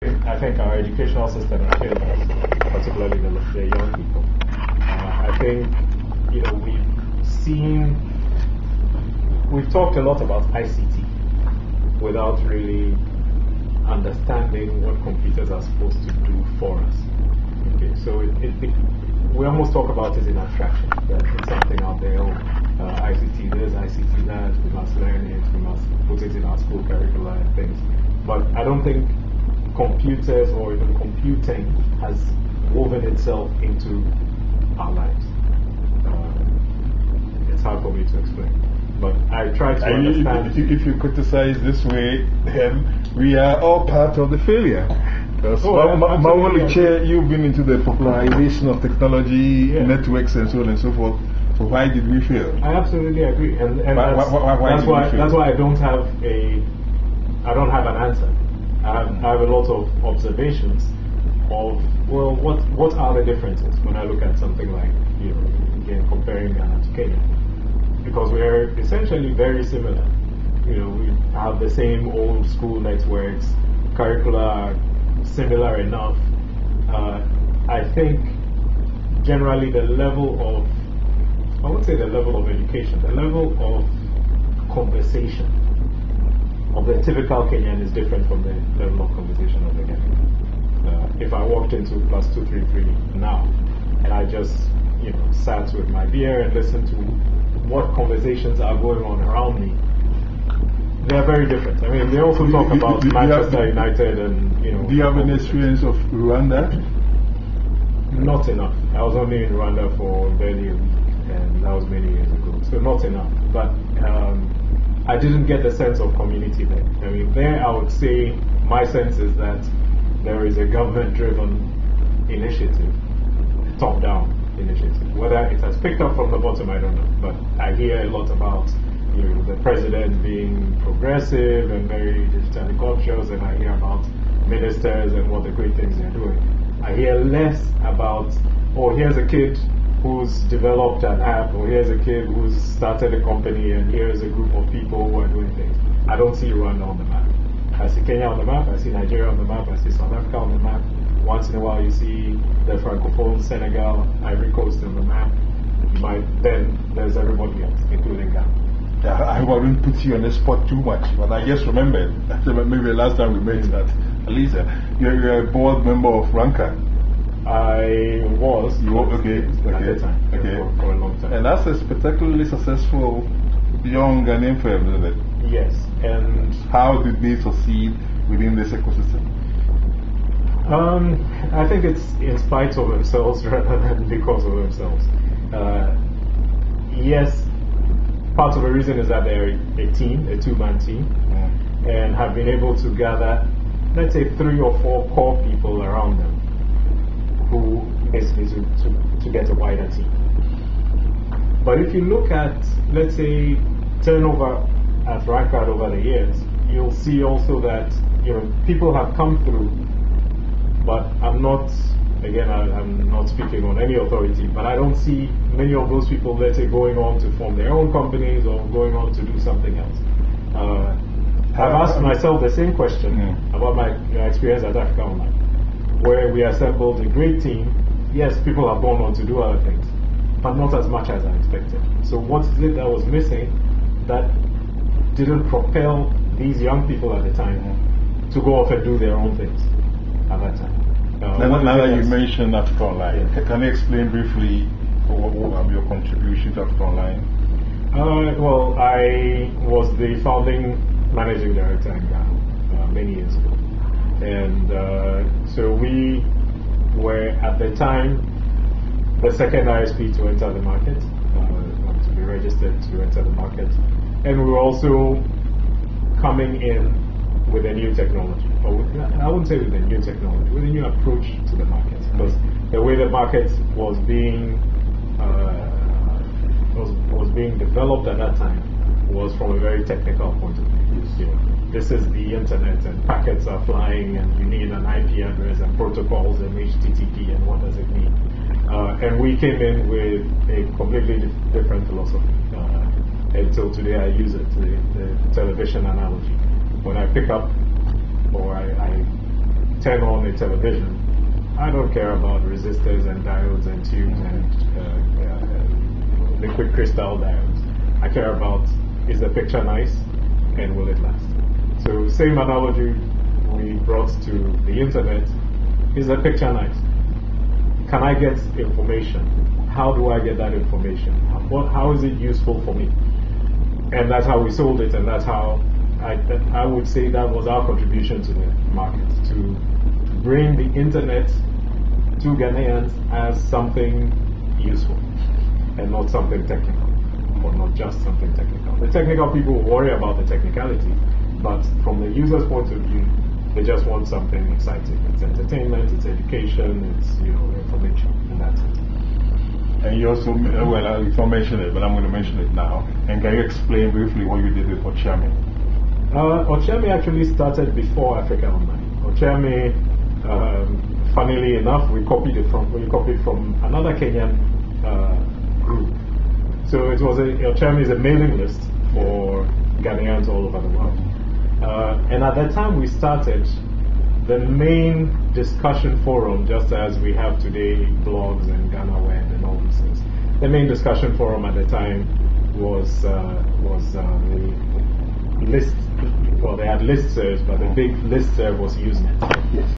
I think our educational system has failed us, particularly the young people. I think, we've talked a lot about ICT without really understanding what computers are supposed to do for us. Okay, so we almost talk about it in abstraction, that it's something out there, ICT this, ICT that, we must learn it, we must put it in our school curricula and things. But I don't think computers or even computing has woven itself into our lives. It's hard for me to explain. But I try to understand. If you criticize this way, then we are all part of the failure. Because Mawuli Chair, you've been into the popularization of technology, networks, and so on and so forth. So why did we fail? I absolutely agree, and why that's why I don't have an answer. I have a lot of observations of, well, what are the differences when I look at something like, again, comparing Ghana to Kenya. Because we're essentially very similar. We have the same old school networks, curricula are similar enough. I think generally the level of, I would say the level of education, the level of conversation of the typical Kenyan is different from the level of conversation of the Kenyan. If I walked into plus 233 now and I just sat with my beer and listened to what conversations are going on around me, they are very different. I mean, they also talk about Manchester United and Do you have an experience of Rwanda? Not enough. I was only in Rwanda for barely a week, and that was many years ago. So not enough. But I didn't get the sense of community there. I mean, there I would say my sense is that there is a government-driven initiative, top-down initiative. Whether it has picked up from the bottom, I don't know. But I hear a lot about the president being progressive and very digitally conscious, and I hear about ministers and what the great things they're doing. I hear less about, here's a kid who's developed an app, or here's a kid who's started a company, and here's a group of people who are doing things. I don't see Rwanda on the map. I see Kenya on the map, I see Nigeria on the map, I see South Africa on the map. Once in a while you see the Francophone, Senegal, Ivory Coast on the map. Then there's everybody else, including Ghana. I hope I didn't put you on the spot too much, but I just remembered, maybe the last time we met that, Lisa, you're a board member of Ranka. I was. You were, okay. At the time, for a long time. And that's a spectacularly successful young Ghanaian firm, isn't it? Yes. And how did they succeed within this ecosystem? I think it's in spite of themselves rather than because of themselves. Yes, part of the reason is that they're a team, a two-man team, and have been able to gather, let's say, 3 or 4 core people around them who basically to get a wider team. But if you look at, let's say, turnover at Rankard over the years, you'll see also that people have come through, but I'm not speaking on any authority, but I don't see many of those people, let's say, going on to form their own companies or going on to do something else. I've asked myself the same question about my experience at Africa Online, where we assembled a great team. Yes, people have gone on to do other things, but not as much as I expected. So what is it that was missing that didn't propel these young people at the time to go off and do their own things at that time? Now that you mentioned Africa Online, can you explain briefly what your contribution to Africa Online? Well, I was the founding managing director in Ghana many years ago. And so we were at the time the second ISP to enter the market, to be registered to enter the market. And we were also coming in with a new technology. I wouldn't say with a new technology, with a new approach to the market. Because the way the market was being developed at that time was from a very technical point of view. This is the internet, and packets are flying, and you need an IP address and protocols and HTTP, and what does it mean? And we came in with a completely different philosophy. Until today I use it, the television analogy. When I pick up or I turn on a television, I don't care about resistors and diodes and tubes and liquid crystal diodes. I care about, is the picture nice and will it last? So same analogy we brought to the internet, is the picture nice? Can I get information? How do I get that information? How is it useful for me? And that's how we sold it, and that's how I would say that was our contribution to the market, to bring the internet to Ghanaians as something useful and not something technical, or not just something technical. The technical people worry about the technicality, but from the user's point of view, they just want something exciting. It's entertainment, it's education, it's information, and that's it. And you also, well, if I mentioned it, but I'm going to mention it now. And can you explain briefly what you did with Ochami? Ochami actually started before Africa Online. Ochami, funnily enough, we copied from another Kenyan group. So it was Ochami is a mailing list for Ghanaians all over the world. And at that time we started the main discussion forum, just as we have today blogs and Ghana Web and all these things. The main discussion forum at the time was the list. Well, they had listservs, but the big listserv was Usenet. Yes.